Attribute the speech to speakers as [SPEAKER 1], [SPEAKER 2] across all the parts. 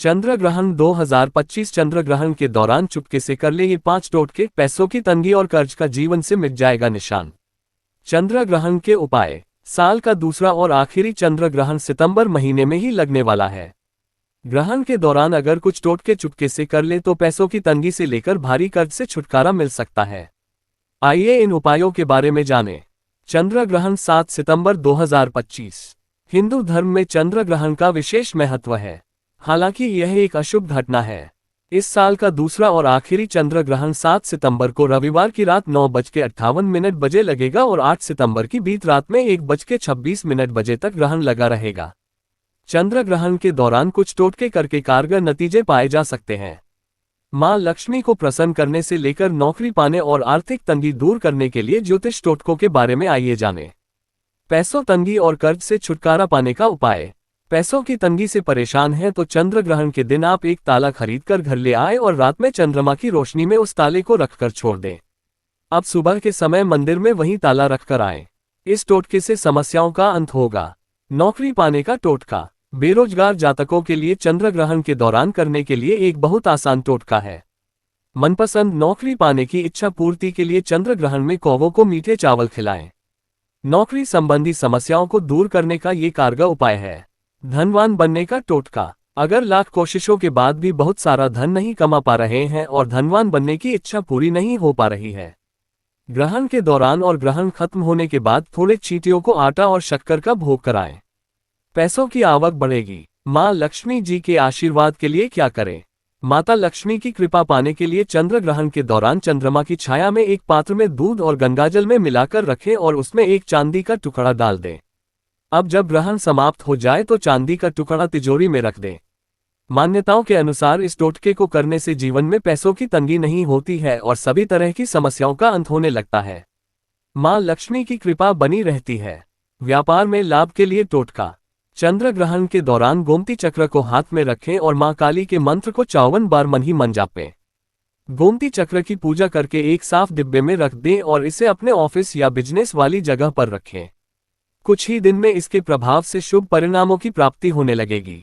[SPEAKER 1] चंद्र ग्रहण 2025 चंद्र ग्रहण के दौरान चुपके से कर ले ये 5 टोटके, पैसों की तंगी और कर्ज का जीवन से मिट जाएगा निशान। चंद्र ग्रहण के उपाय। साल का दूसरा और आखिरी चंद्र ग्रहण सितंबर महीने में ही लगने वाला है। ग्रहण के दौरान अगर कुछ टोटके चुपके से कर ले तो पैसों की तंगी से लेकर भारी कर्ज से छुटकारा मिल सकता है। आइए इन उपायों के बारे में जानें। चंद्र ग्रहण 7 सितंबर 2025। हिंदू धर्म में चंद्र ग्रहण का विशेष महत्व है। हालांकि यह एक अशुभ घटना है। इस साल का दूसरा और आखिरी चंद्र ग्रहण 7 सितंबर को रविवार की रात 9:58 बजे लगेगा और 8 सितंबर की बीत रात में 1:26 बजे तक ग्रहण लगा रहेगा। चंद्र ग्रहण के दौरान कुछ टोटके करके कारगर नतीजे पाए जा सकते हैं। मां लक्ष्मी को प्रसन्न करने से लेकर नौकरी पाने और आर्थिक तंगी दूर करने के लिए ज्योतिष टोटकों के बारे में आइए जानें। पैसों तंगी और कर्ज से छुटकारा पाने का उपाय। पैसों की तंगी से परेशान हैं तो चंद्र ग्रहण के दिन आप एक ताला खरीदकर घर ले आए और रात में चंद्रमा की रोशनी में उस ताले को रखकर छोड़ दें। अब सुबह के समय मंदिर में वही ताला रखकर आएं। इस टोटके से समस्याओं का अंत होगा। नौकरी पाने का टोटका। बेरोजगार जातकों के लिए चंद्र ग्रहण के दौरान करने के लिए एक बहुत आसान टोटका है। मनपसंद नौकरी पाने की इच्छा पूर्ति के लिए चंद्र ग्रहण में कौवों को मीठे चावल खिलाएं। नौकरी संबंधी समस्याओं को दूर करने का ये कारगर उपाय है। धनवान बनने का टोटका। अगर लाख कोशिशों के बाद भी बहुत सारा धन नहीं कमा पा रहे हैं और धनवान बनने की इच्छा पूरी नहीं हो पा रही है, ग्रहण के दौरान और ग्रहण खत्म होने के बाद थोड़े चींटियों को आटा और शक्कर का भोग कराएं। पैसों की आवक बढ़ेगी। मां लक्ष्मी जी के आशीर्वाद के लिए क्या करें। माता लक्ष्मी की कृपा पाने के लिए चंद्र ग्रहण के दौरान चंद्रमा की छाया में एक पात्र में दूध और गंगाजल में मिलाकर रखें और उसमें एक चांदी का टुकड़ा डाल दें। अब जब ग्रहण समाप्त हो जाए तो चांदी का टुकड़ा तिजोरी में रख दें। मान्यताओं के अनुसार इस टोटके को करने से जीवन में पैसों की तंगी नहीं होती है और सभी तरह की समस्याओं का अंत होने लगता है। मां लक्ष्मी की कृपा बनी रहती है। व्यापार में लाभ के लिए टोटका। चंद्र ग्रहण के दौरान गोमती चक्र को हाथ में रखें और मां काली के मंत्र को 54 बार मन ही मन जापें। गोमती चक्र की पूजा करके एक साफ डिब्बे में रख दें और इसे अपने ऑफिस या बिजनेस वाली जगह पर रखें। कुछ ही दिन में इसके प्रभाव से शुभ परिणामों की प्राप्ति होने लगेगी।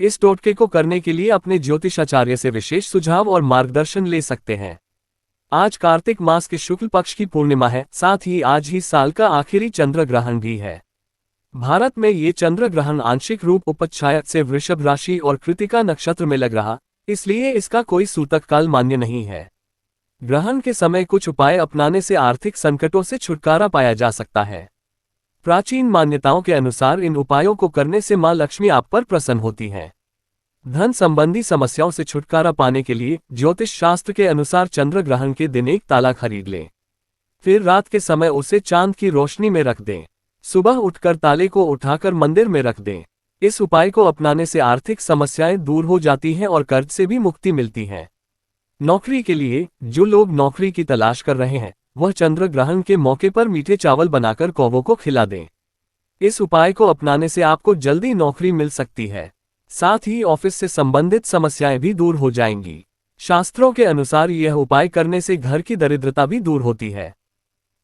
[SPEAKER 1] इस टोटके को करने के लिए अपने ज्योतिषाचार्य से विशेष सुझाव और मार्गदर्शन ले सकते हैं। आज कार्तिक मास के शुक्ल पक्ष की पूर्णिमा है, साथ ही आज ही साल का आखिरी चंद्र ग्रहण भी है। भारत में ये चंद्र ग्रहण आंशिक रूप उपच्छायक से वृषभ राशि और कृतिका नक्षत्र में लग रहा, इसलिए इसका कोई सूतक काल मान्य नहीं है। ग्रहण के समय कुछ उपाय अपनाने से आर्थिक संकटों से छुटकारा पाया जा सकता है। प्राचीन मान्यताओं के अनुसार इन उपायों को करने से मां लक्ष्मी आप पर प्रसन्न होती हैं। धन संबंधी समस्याओं से छुटकारा पाने के लिए ज्योतिष शास्त्र के अनुसार चंद्र ग्रहण के दिन एक ताला खरीद लें। फिर रात के समय उसे चांद की रोशनी में रख दें। सुबह उठकर ताले को उठाकर मंदिर में रख दें। इस उपाय को अपनाने से आर्थिक समस्याएं दूर हो जाती हैं और कर्ज से भी मुक्ति मिलती है। नौकरी के लिए जो लोग नौकरी की तलाश कर रहे हैं वह चंद्र ग्रहण के मौके पर मीठे चावल बनाकर कौवों को खिला दें। इस उपाय को अपनाने से आपको जल्दी नौकरी मिल सकती है। साथ ही ऑफिस से संबंधित समस्याएं भी दूर हो जाएंगी। शास्त्रों के अनुसार यह उपाय करने से घर की दरिद्रता भी दूर होती है।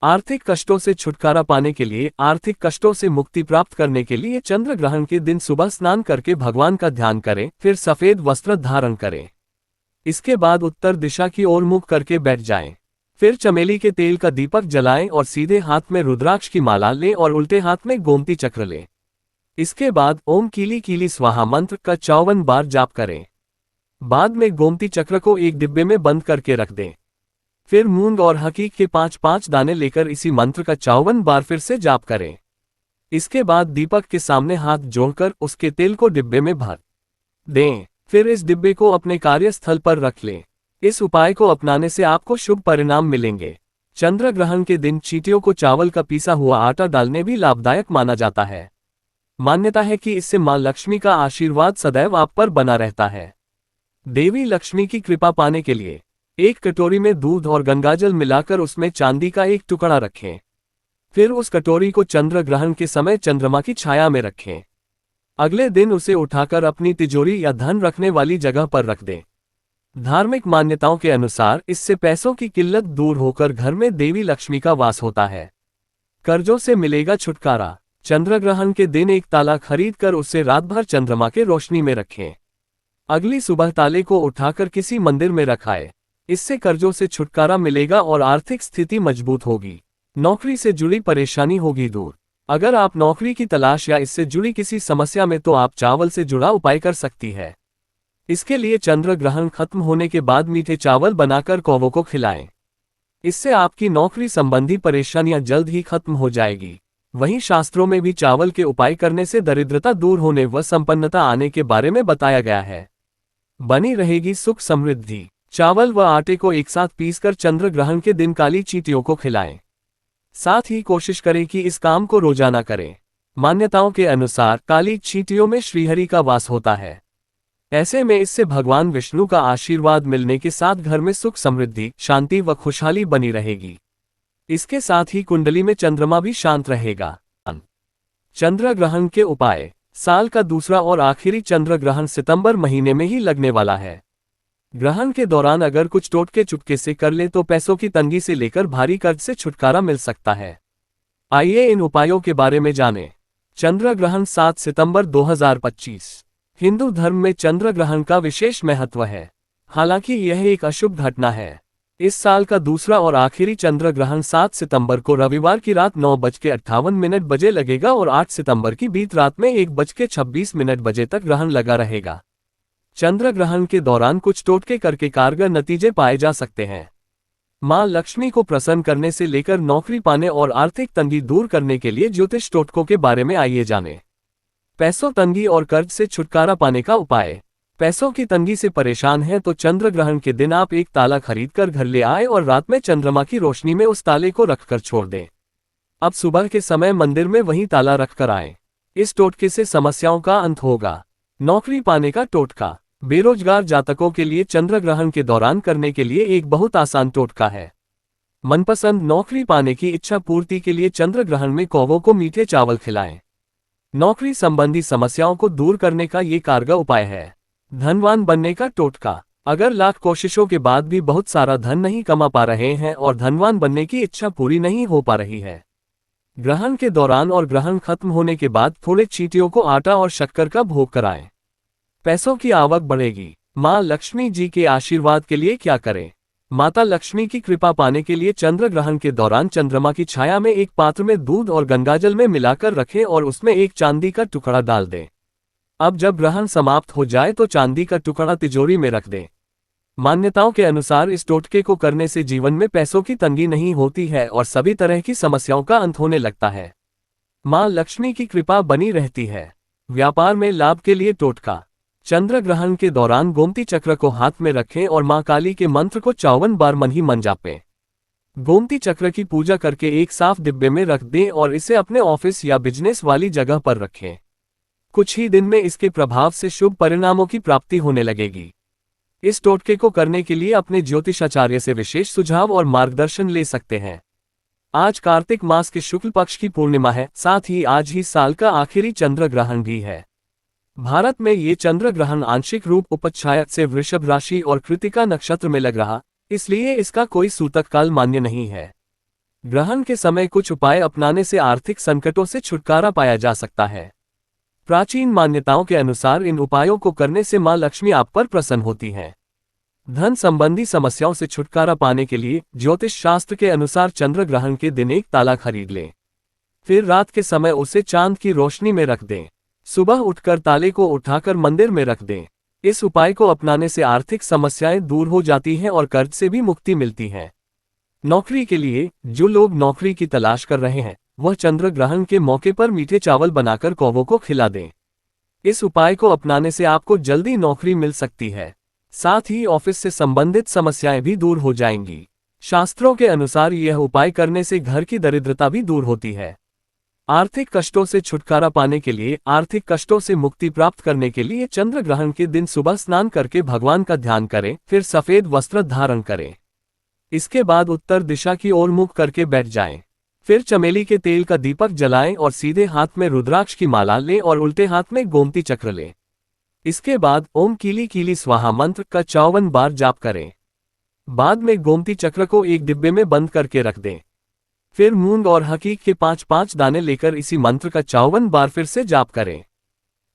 [SPEAKER 1] आर्थिक कष्टों से छुटकारा पाने के लिए, आर्थिक कष्टों से मुक्ति प्राप्त करने के लिए चंद्र ग्रहण के दिन सुबह स्नान करके भगवान का ध्यान करें, फिर सफेद वस्त्र धारण करें। इसके बाद उत्तर दिशा की ओर मुख करके बैठ जाएं। फिर चमेली के तेल का दीपक जलाएं और सीधे हाथ में रुद्राक्ष की माला लें और उल्टे हाथ में गोमती चक्र लें। इसके बाद ओम कीली कीली स्वाहा मंत्र का 54 बार जाप करें। बाद में गोमती चक्र को एक डिब्बे में बंद करके रख दें। फिर मूंग और हकीक के 5-5 दाने लेकर इसी मंत्र का 54 बार फिर से जाप करें। इसके बाद दीपक के सामने हाथ जोड़कर उसके तेल को डिब्बे में भर दें। फिर इस डिब्बे को अपने कार्यस्थल पर रख लें। इस उपाय को अपनाने से आपको शुभ परिणाम मिलेंगे। चंद्र ग्रहण के दिन चींटियों को चावल का पीसा हुआ आटा डालने भी लाभदायक माना जाता है। मान्यता है कि इससे मां लक्ष्मी का आशीर्वाद सदैव आप पर बना रहता है। देवी लक्ष्मी की कृपा पाने के लिए एक कटोरी में दूध और गंगाजल मिलाकर उसमें चांदी का एक टुकड़ा रखें। फिर उस कटोरी को चंद्र ग्रहण के समय चंद्रमा की छाया में रखें। अगले दिन उसे उठाकर अपनी तिजोरी या धन रखने वाली जगह पर रख दें। धार्मिक मान्यताओं के अनुसार इससे पैसों की किल्लत दूर होकर घर में देवी लक्ष्मी का वास होता है। कर्जों से मिलेगा छुटकारा। चंद्र ग्रहण के दिन एक ताला खरीदकर उसे रात भर चंद्रमा के रोशनी में रखें। अगली सुबह ताले को उठाकर किसी मंदिर में रखाए। इससे कर्जों से छुटकारा मिलेगा और आर्थिक स्थिति मजबूत होगी। नौकरी से जुड़ी परेशानी होगी दूर। अगर आप नौकरी की तलाश या इससे जुड़ी किसी समस्या में तो आप चावल से जुड़ा उपाय कर सकती है। इसके लिए चंद्र ग्रहण खत्म होने के बाद मीठे चावल बनाकर कौवों को खिलाएं। इससे आपकी नौकरी संबंधी परेशानियां जल्द ही खत्म हो जाएगी। वहीं शास्त्रों में भी चावल के उपाय करने से दरिद्रता दूर होने व संपन्नता आने के बारे में बताया गया है। बनी रहेगी सुख समृद्धि। चावल व आटे को एक साथ पीसकर चंद्र ग्रहण के दिन काली चींटियों को खिलाएं। साथ ही कोशिश करें कि इस काम को रोजाना करें। मान्यताओं के अनुसार काली चींटियों में श्रीहरि का वास होता है। ऐसे में इससे भगवान विष्णु का आशीर्वाद मिलने के साथ घर में सुख समृद्धि, शांति व खुशहाली बनी रहेगी। इसके साथ ही कुंडली में चंद्रमा भी शांत रहेगा। चंद्र ग्रहण के उपाय। साल का दूसरा और आखिरी चंद्र ग्रहण सितंबर महीने में ही लगने वाला है। ग्रहण के दौरान अगर कुछ टोटके चुपके से कर ले तो पैसों की तंगी से लेकर भारी कर्ज से छुटकारा मिल सकता है। आइए इन उपायों के बारे में जानें। चंद्र ग्रहण 7 सितंबर 2025। हिंदू धर्म में चंद्र ग्रहण का विशेष महत्व है। हालांकि यह एक अशुभ घटना है। इस साल का दूसरा और आखिरी चंद्र ग्रहण 7 सितंबर को रविवार की रात 9:58 बजे लगेगा और 8 सितंबर की बीत रात में 1:26 बजे तक ग्रहण लगा रहेगा। चंद्र ग्रहण के दौरान कुछ टोटके करके कारगर नतीजे पाए जा सकते हैं। मां लक्ष्मी को प्रसन्न करने से लेकर नौकरी पाने और आर्थिक तंगी दूर करने के लिए ज्योतिष टोटकों के बारे में आइए जानें। पैसों तंगी और कर्ज से छुटकारा पाने का उपाय। पैसों की तंगी से परेशान हैं तो चंद्र ग्रहण के दिन आप एक ताला खरीदकर घर ले आए और रात में चंद्रमा की रोशनी में उस ताले को रखकर छोड़ दें। अब सुबह के समय मंदिर में वही ताला रखकर आएं। इस टोटके से समस्याओं का अंत होगा। नौकरी पाने का टोटका। बेरोजगार जातकों के लिए चंद्र ग्रहण के दौरान करने के लिए एक बहुत आसान टोटका है। मनपसंद नौकरी पाने की इच्छा पूर्ति के लिए चंद्र ग्रहण में कौवों को मीठे चावल खिलाएं। नौकरी संबंधी समस्याओं को दूर करने का ये कारगर उपाय है। धनवान बनने का टोटका। अगर लाख कोशिशों के बाद भी बहुत सारा धन नहीं कमा पा रहे हैं और धनवान बनने की इच्छा पूरी नहीं हो पा रही है, ग्रहण के दौरान और ग्रहण खत्म होने के बाद थोड़े चींटियों को आटा और शक्कर का भोग कराएं। पैसों की आवक बढ़ेगी। मां लक्ष्मी जी के आशीर्वाद के लिए क्या करें। माता लक्ष्मी की कृपा पाने के लिए चंद्र ग्रहण के दौरान चंद्रमा की छाया में एक पात्र में दूध और गंगाजल में मिलाकर रखें और उसमें एक चांदी का टुकड़ा डाल दें। अब जब ग्रहण समाप्त हो जाए तो चांदी का टुकड़ा तिजोरी में रख दें। मान्यताओं के अनुसार इस टोटके को करने से जीवन में पैसों की तंगी नहीं होती है और सभी तरह की समस्याओं का अंत होने लगता है। मां लक्ष्मी की कृपा बनी रहती है। व्यापार में लाभ के लिए टोटका। चंद्र ग्रहण के दौरान गोमती चक्र को हाथ में रखें और मां काली के मंत्र को 54 बार मन ही मन जापें। गोमती चक्र की पूजा करके एक साफ डिब्बे में रख दें और इसे अपने ऑफिस या बिजनेस वाली जगह पर रखें। कुछ ही दिन में इसके प्रभाव से शुभ परिणामों की प्राप्ति होने लगेगी। इस टोटके को करने के लिए अपने ज्योतिषाचार्य से विशेष सुझाव और मार्गदर्शन ले सकते हैं। आज कार्तिक मास के शुक्ल पक्ष की पूर्णिमा है, साथ ही आज ही साल का आखिरी चंद्र ग्रहण भी है। भारत में ये चंद्र ग्रहण आंशिक रूप उपच्छाया से वृषभ राशि और कृतिका नक्षत्र में लग रहा, इसलिए इसका कोई सूतक काल मान्य नहीं है। ग्रहण के समय कुछ उपाय अपनाने से आर्थिक संकटों से छुटकारा पाया जा सकता है। प्राचीन मान्यताओं के अनुसार इन उपायों को करने से मां लक्ष्मी आप पर प्रसन्न होती हैं। धन संबंधी समस्याओं से छुटकारा पाने के लिए ज्योतिष शास्त्र के अनुसार चंद्र ग्रहण के दिन एक ताला खरीद लें। फिर रात के समय उसे चांद की रोशनी में रख दें। सुबह उठकर ताले को उठाकर मंदिर में रख दें। इस उपाय को अपनाने से आर्थिक समस्याएं दूर हो जाती हैं और कर्ज से भी मुक्ति मिलती है। नौकरी के लिए जो लोग नौकरी की तलाश कर रहे हैं वह चंद्र ग्रहण के मौके पर मीठे चावल बनाकर कौवों को खिला दें। इस उपाय को अपनाने से आपको जल्दी नौकरी मिल सकती है। साथ ही ऑफिस से संबंधित समस्याएं भी दूर हो जाएंगी। शास्त्रों के अनुसार यह उपाय करने से घर की दरिद्रता भी दूर होती है। आर्थिक कष्टों से छुटकारा पाने के लिए, आर्थिक कष्टों से मुक्ति प्राप्त करने के लिए चंद्र ग्रहण के दिन सुबह स्नान करके भगवान का ध्यान करें, फिर सफेद वस्त्र धारण करें। इसके बाद उत्तर दिशा की ओर मुख करके बैठ जाएं। फिर चमेली के तेल का दीपक जलाएं और सीधे हाथ में रुद्राक्ष की माला लें और उल्टे हाथ में गोमती चक्र लें। इसके बाद ओम कीली कीली स्वाहा मंत्र का 54 बार जाप करें। बाद में गोमती चक्र को एक डिब्बे में बंद करके रख दें। फिर मूंग और हकीक के 5-5 दाने लेकर इसी मंत्र का 54 बार फिर से जाप करें।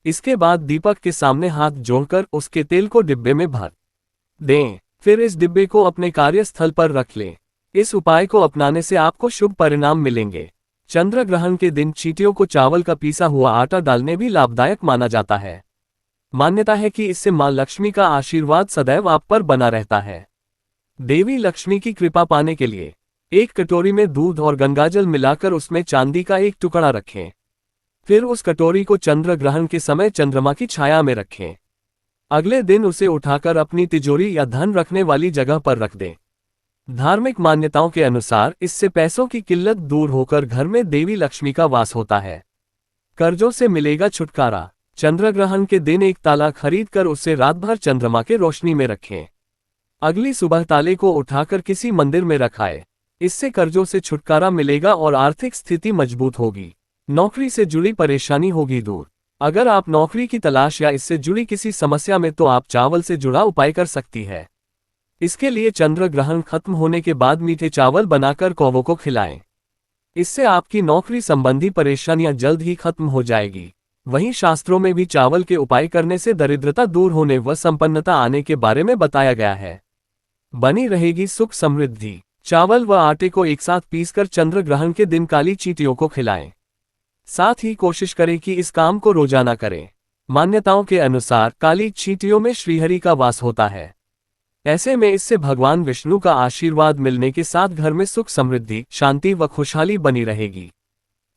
[SPEAKER 1] इसके बाद दीपक के सामने हाथ जोड़कर उसके तेल को डिब्बे में भर दें। फिर इस डिब्बे को अपने कार्यस्थल पर रख लें। इस उपाय को अपनाने से आपको शुभ परिणाम मिलेंगे। चंद्र ग्रहण के दिन चींटियों को चावल का पीसा हुआ आटा डालने भी लाभदायक माना जाता है। मान्यता है कि इससे मां लक्ष्मी का आशीर्वाद सदैव आप पर बना रहता है। देवी लक्ष्मी की कृपा पाने के लिए एक कटोरी में दूध और गंगाजल मिलाकर उसमें चांदी का एक टुकड़ा रखें। फिर उस कटोरी को चंद्र ग्रहण के समय चंद्रमा की छाया में रखें। अगले दिन उसे उठाकर अपनी तिजोरी या धन रखने वाली जगह पर रख दें। धार्मिक मान्यताओं के अनुसार इससे पैसों की किल्लत दूर होकर घर में देवी लक्ष्मी का वास होता है। कर्जों से मिलेगा छुटकारा। चंद्र ग्रहण के दिन एक ताला खरीद कर उसे रात भर चंद्रमा के रोशनी में रखें। अगली सुबह ताले को उठाकर किसी मंदिर में रखाएं। इससे कर्जों से छुटकारा मिलेगा और आर्थिक स्थिति मजबूत होगी। नौकरी से जुड़ी परेशानी होगी दूर। अगर आप नौकरी की तलाश या इससे जुड़ी किसी समस्या में तो आप चावल से जुड़ा उपाय कर सकती है। इसके लिए चंद्र ग्रहण खत्म होने के बाद मीठे चावल बनाकर कौवों को खिलाएं। इससे आपकी नौकरी संबंधी परेशानियां जल्द ही खत्म हो जाएगी। वहीं शास्त्रों में भी चावल के उपाय करने से दरिद्रता दूर होने व संपन्नता आने के बारे में बताया गया है। बनी रहेगी सुख समृद्धि। चावल व आटे को एक साथ पीसकर चंद्र ग्रहण के दिन काली चींटियों को खिलाएं। साथ ही कोशिश करें कि इस काम को रोजाना करें। मान्यताओं के अनुसार काली चींटियों में श्रीहरि का वास होता है। ऐसे में इससे भगवान विष्णु का आशीर्वाद मिलने के साथ घर में सुख समृद्धि, शांति व खुशहाली बनी रहेगी।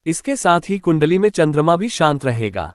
[SPEAKER 1] इसके साथ ही कुंडली में चंद्रमा भी शांत रहेगा।